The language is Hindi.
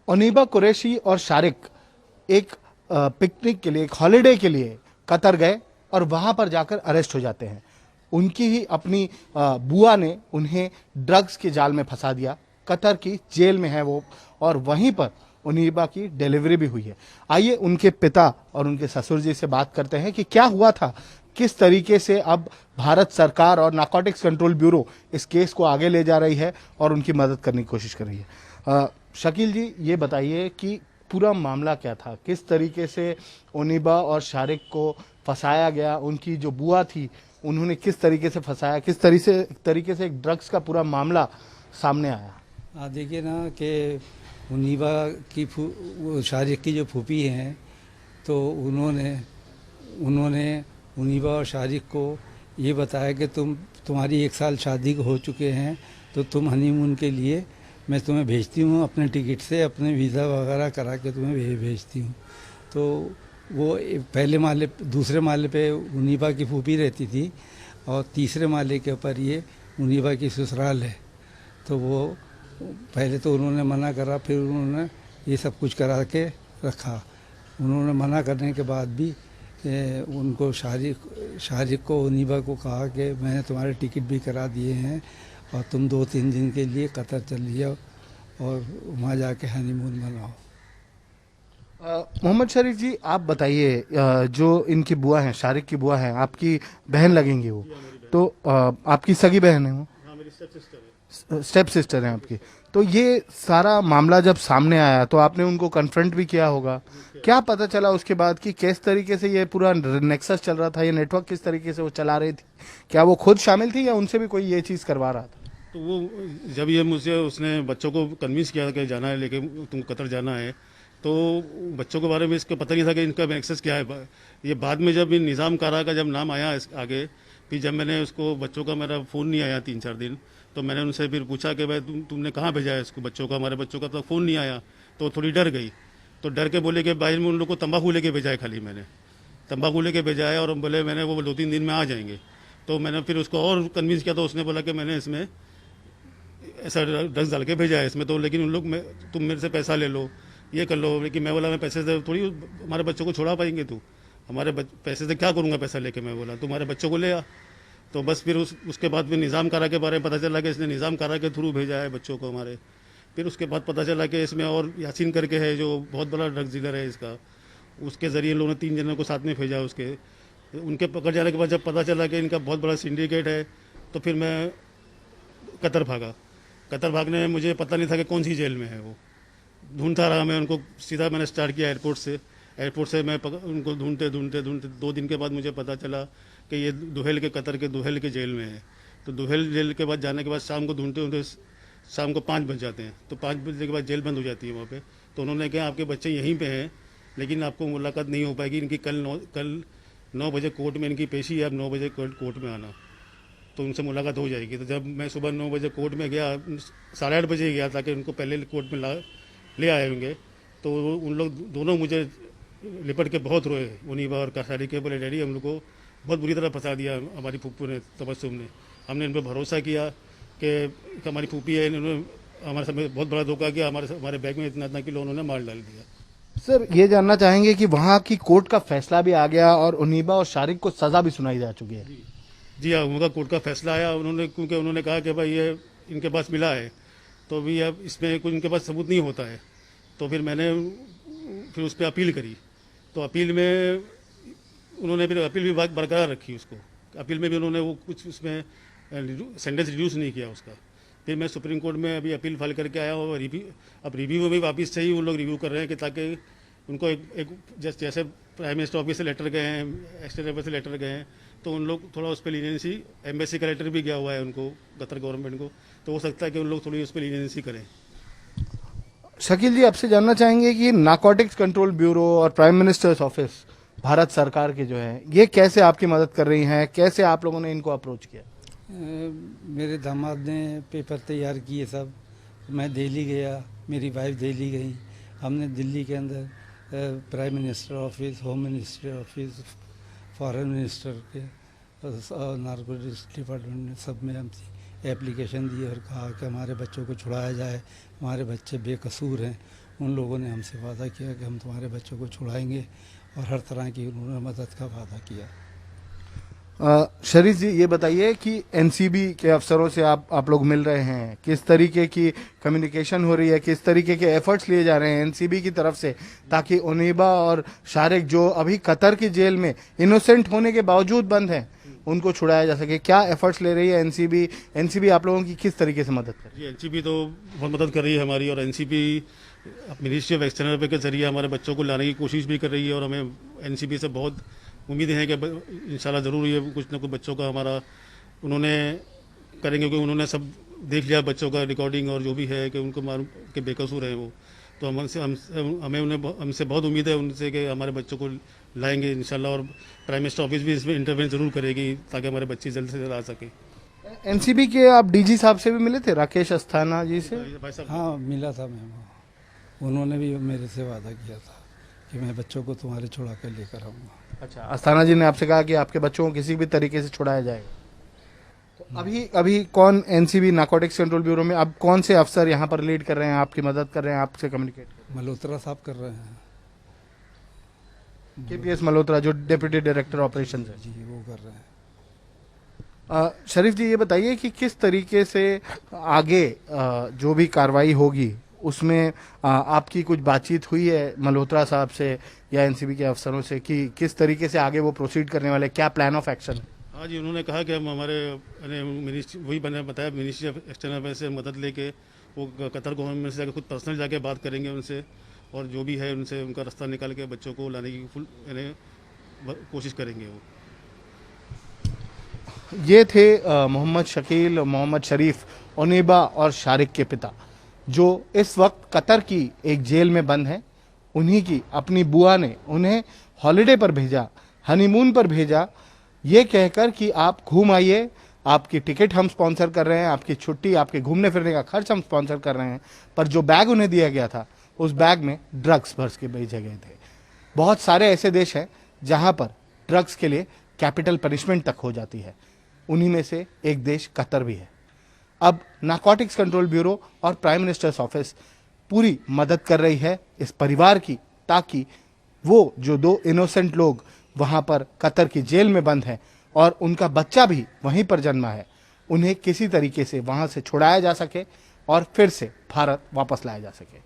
ओनीबा कुरैशी और शारिक एक पिकनिक के लिए, एक हॉलिडे के लिए कतर गए और वहां पर जाकर अरेस्ट हो जाते हैं। उनकी ही अपनी बुआ ने उन्हें ड्रग्स के जाल में फंसा दिया। कतर की जेल में है वो, और वहीं पर ओनीबा की डिलीवरी भी हुई है। आइए उनके पिता और उनके ससुर जी से बात करते हैं कि क्या हुआ था, किस तरीके से अब भारत सरकार और नारकोटिक्स कंट्रोल ब्यूरो इस केस को आगे ले जा रही है और उनकी मदद करने की कोशिश कर रही है। शकील जी, ये बताइए कि पूरा मामला क्या था, किस तरीके से ओनीबा और शारिक को फंसाया गया, उनकी जो बुआ थी उन्होंने किस तरीके से फंसाया, किस तरीके से एक ड्रग्स का पूरा मामला सामने आया। देखिए ना कि मुनीबा की वो शारिक की जो फूफी हैं, तो उन्होंने उन्होंने मुनीबा और शारिक को ये बताया कि तुम्हारी 1 साल शादी हो चुके हैं, तो तुम हनीमून के लिए मैं तुम्हें भेजती हूँ अपने टिकट से, अपने वीज़ा वगैरह करा के तुम्हें भेजती हूँ। तो वो पहले माले, दूसरे माले पे मुनीबा की फूफी रहती थी और तीसरे माले के ऊपर ये मुनीबा की ससुराल है। तो वो पहले तो उन्होंने मना करा, फिर उन्होंने ये सब कुछ करा के रखा। उन्होंने मना करने के बाद भी उनको शारिक को मुनीबा को कहा कि मैंने तुम्हारे टिकट भी करा दिए हैं और तुम 2-3 दिन के लिए कतर चल जाओ और वहाँ जाके हनीमून मनाओ। मोहम्मद शरीफ जी, आप बताइए, जो इनकी बुआ हैं, शारिक की बुआ हैं, आपकी बहन लगेंगी वो, तो आपकी सगी बहन है वो? हाँ, मेरी स्टेप सिस्टर हैं आपकी। तो ये सारा मामला जब सामने आया तो आपने उनको कन्फ्रंट भी किया होगा, क्या पता चला उसके बाद कि किस तरीके से ये पूरा नेक्सस चल रहा था, ये नेटवर्क किस तरीके से वो चला रही थी, क्या वो खुद शामिल थी या उनसे भी कोई ये चीज़ करवा रहा था? तो वो जब ये मुझसे उसने बच्चों को कन्विंस किया कि जाना है, लेके तुम कतर जाना है, तो बच्चों के बारे में इसको पता नहीं था कि इनका एक्सेस क्या है। ये बाद में जब निज़ाम कारा का जब नाम आया आगे, फिर जब मैंने उसको बच्चों का, मेरा फ़ोन नहीं आया 3-4 दिन, तो मैंने उनसे फिर पूछा कि भाई तुमने कहाँ भेजा है इसको, बच्चों का, हमारे बच्चों का तो फ़ोन नहीं आया। तो थोड़ी डर गई, तो डर के बोले कि भाई में उन लोग को तंबाकू लेके भेजा है, खाली मैंने तंबाकू लेके भेजा है, और बोले मैंने वो 2-3 दिन में आ जाएंगे। तो मैंने फिर उसको और कन्विंस किया, तो उसने बोला कि मैंने इसमें ऐसा ड्रग्स डाल के भेजा है इसमें, तो लेकिन उन लोग तुम मेरे से पैसा ले लो, ये कर लो। लेकिन मैं बोला मैं पैसे से थोड़ी हमारे बच्चों को छोड़ा पाएंगे, तू हमारे पैसे से क्या करूँगा पैसा लेके। मैं बोला तुम्हारे बच्चों को ले आ। तो बस फिर उसके बाद फिर निज़ाम कारा के बारे में पता चला कि इसने निज़ाम कारा के थ्रू भेजा है बच्चों को हमारे। फिर उसके बाद पता चला कि इसमें और यासीन करके है जो बहुत बड़ा ड्रग्स डीलर है इसका, उसके ज़रिए लोगों ने 3 जनों को साथ में भेजा। उनके पकड़ जाने के बाद जब पता चला कि इनका बहुत बड़ा सिंडिकेट है, तो फिर मैं कतर भागा। कतर भागने में मुझे पता नहीं था कि कौन सी जेल में है वो, ढूंढता रहा मैं उनको। सीधा मैंने स्टार्ट किया एयरपोर्ट से मैं उनको ढूंढते 2 दिन के बाद मुझे पता चला कि ये दुहेल के, कतर के दुहेल के जेल में है। तो दुहेल जेल के बाद जाने के बाद शाम को ढूंढते शाम को 5 बज जाते हैं, तो 5 बजे के बाद जेल बंद हो जाती है वहाँ पे। तो उन्होंने कहा आपके बच्चे यहीं पे हैं, लेकिन आपको मुलाकात नहीं हो पाएगी, इनकी कल 9 बजे कोर्ट में इनकी पेशी है, आप 9 बजे कोर्ट में आना, तो उनसे मुलाकात हो जाएगी। तो जब मैं सुबह 9 बजे कोर्ट में गया, 8:30 बजे गया ताकि उनको पहले कोर्ट में ले आए होंगे, तो उन लोग दोनों मुझे लिपट के बहुत रोए, मुनीबा और शारिक के। बोले डैडी हम लोग को बहुत बुरी तरह फंसा दिया हमारी फूफू ने, तबस्सुम ने। हमने इन पर भरोसा किया कि हमारी फूफी है, इन्होंने हमारे साथ बहुत बड़ा धोखा किया, हमारे बैग में इतना किलो उन्होंने माल डाल दिया। सर, ये जानना चाहेंगे कि वहाँ की कोर्ट का फैसला भी आ गया और ओनीबा और शारिक को सजा भी सुनाई जा चुकी है? जी हाँ, उनका कोर्ट का फैसला आया। क्योंकि उन्होंने कहा कि भाई ये इनके पास मिला है, तो भी अब इसमें कुछ इनके पास सबूत नहीं होता है। तो फिर मैंने फिर उस पर अपील करी, तो अपील में उन्होंने फिर अपील भी बरकरार रखी उसको। अपील में भी उन्होंने वो कुछ उसमें सेंटेंस रिड्यूस नहीं किया उसका। फिर मैं सुप्रीम कोर्ट में अभी अपील फाइल करके आया हूँ। अब रिव्यू में भी वापस से ही वो लोग रिव्यू कर रहे हैं कि ताकि उनको एक जैसे प्राइम मिनिस्टर ऑफिस से लेटर गए हैं, एक्सटेंड से लेटर गए हैं, तो उन लोग थोड़ा उस पर लीनियंसी, एम्बेसी का लेटर भी गया हुआ है उनको, कतर गवर्नमेंट को, तो हो सकता है कि उन लोग थोड़ी उस पर लीनियंसी करें। शकील जी, आपसे जानना चाहेंगे कि नारकोटिक्स कंट्रोल ब्यूरो और प्राइम मिनिस्टर्स ऑफिस भारत सरकार के जो है, ये कैसे आपकी मदद कर रही हैं, कैसे आप लोगों ने इनको अप्रोच किया? मेरे दामाद ने पेपर तैयार किए सब, मैं दिल्ली गया, मेरी वाइफ दिल्ली गई, हमने दिल्ली के अंदर prime minister office, home minister office, foreign minister के और नारकोटिक्स डिपार्टमेंट में सब में हम एप्लीकेशन दिए और कहा कि हमारे बच्चों को छुड़ाया जाए, हमारे बच्चे बेकसूर हैं। उन लोगों ने हमसे वादा किया कि हम तुम्हारे बच्चों को छुड़ाएंगे और हर तरह की उन्होंने मदद का वादा किया। शरीफ जी, ये बताइए कि एनसीबी के अफसरों से आप लोग मिल रहे हैं, किस तरीके की कम्युनिकेशन हो रही है, किस तरीके के एफर्ट्स लिए जा रहे हैं एनसीबी की तरफ से ताकि उनीबा और शारिक जो अभी कतर की जेल में इनोसेंट होने के बावजूद बंद हैं उनको छुड़ाया जा सके? क्या एफर्ट्स ले रही है एनसीबी? एनसीबी आप लोगों की किस तरीके से मदद कर रही है? जी, एनसीबी तो बहुत मदद कर रही है हमारी, और NCB ministry of external affair के जरिए हमारे बच्चों को लाने की कोशिश भी कर रही है, और हमें एनसीबी से बहुत उम्मीदें हैं कि इंशाल्लाह ज़रूर ये कुछ ना कुछ बच्चों का हमारा उन्होंने करेंगे, क्योंकि उन्होंने सब देख लिया बच्चों का रिकॉर्डिंग और जो भी है कि उनको मालूम कि बेकसूर है वो। तो हमसे बहुत उम्मीद है उनसे कि हमारे बच्चों को लाएंगे इंशाल्लाह, और प्राइम मिनिस्टर ऑफिस भी इसमें इंटरवेंट जरूर करेगी ताकि हमारे बच्चे जल्द से जल्द आ सके। एनसीबी के आप डीजी साहब से भी मिले थे, राकेश अस्थाना जी से? भाई साहब, हाँ, मिला था मैं वहाँ। उन्होंने भी मेरे से वादा किया था कि मैं बच्चों को तुम्हारे छुड़ा कर लेकर आऊँगा। अच्छा, अस्थाना जी ने आपसे कहा कि आपके बच्चों को किसी भी तरीके से छुड़ाया जाएगा। तो अभी कौन एनसीबी नारकोटिक्स कंट्रोल ब्यूरो में अब कौन से अफसर यहाँ पर लीड कर रहे हैं, आपकी मदद कर रहे हैं, आपसे कम्युनिकेट कर रहे मल्होत्रा साहब कर रहे हैं। हैं? केपीएस मल्होत्रा जो डेप्यूटी डायरेक्टर ऑपरेशन है। जी, वो कर रहे हैं। शरीफ जी, ये बताइए कि किस तरीके से आगे जो भी कार्रवाई होगी उसमें आपकी कुछ बातचीत हुई है मल्होत्रा साहब से या एनसीबी के अफसरों से कि किस तरीके से आगे वो प्रोसीड करने वाले, क्या प्लान ऑफ एक्शन है? हाँ जी, उन्होंने कहा कि हम हमारे मिनिस्ट्री वही मैंने बताया मिनिस्ट्री ऑफ एक्सटर्नल अफेयर से मदद लेके वो कतर गवर्नमेंट से जाकर खुद पर्सनल जाके बात करेंगे उनसे, और जो भी है उनसे उनका रास्ता निकाल के बच्चों को लाने की फुल कोशिश करेंगे वो। ये थे मोहम्मद शकील, मोहम्मद शरीफ, ओनेबा और शारिक के पिता, जो इस वक्त कतर की एक जेल में बंद हैं। उन्हीं की अपनी बुआ ने उन्हें हॉलिडे पर भेजा, हनीमून पर भेजा, ये कहकर कि आप घूम आइए, आपकी टिकट हम स्पॉन्सर कर रहे हैं, आपकी छुट्टी, आपके घूमने फिरने का खर्च हम स्पॉन्सर कर रहे हैं। पर जो बैग उन्हें दिया गया था उस बैग में ड्रग्स भर के भेजे गए थे। बहुत सारे ऐसे देश हैं जहां पर ड्रग्स के लिए कैपिटल पनिशमेंट तक हो जाती है, उन्हीं में से एक देश कतर भी है। अब नारकोटिक्स कंट्रोल ब्यूरो और प्राइम मिनिस्टर्स ऑफिस पूरी मदद कर रही है इस परिवार की, ताकि वो जो 2 इनोसेंट लोग वहां पर कतर की जेल में बंद हैं और उनका बच्चा भी वहीं पर जन्मा है, उन्हें किसी तरीके से वहां से छुड़ाया जा सके और फिर से भारत वापस लाया जा सके।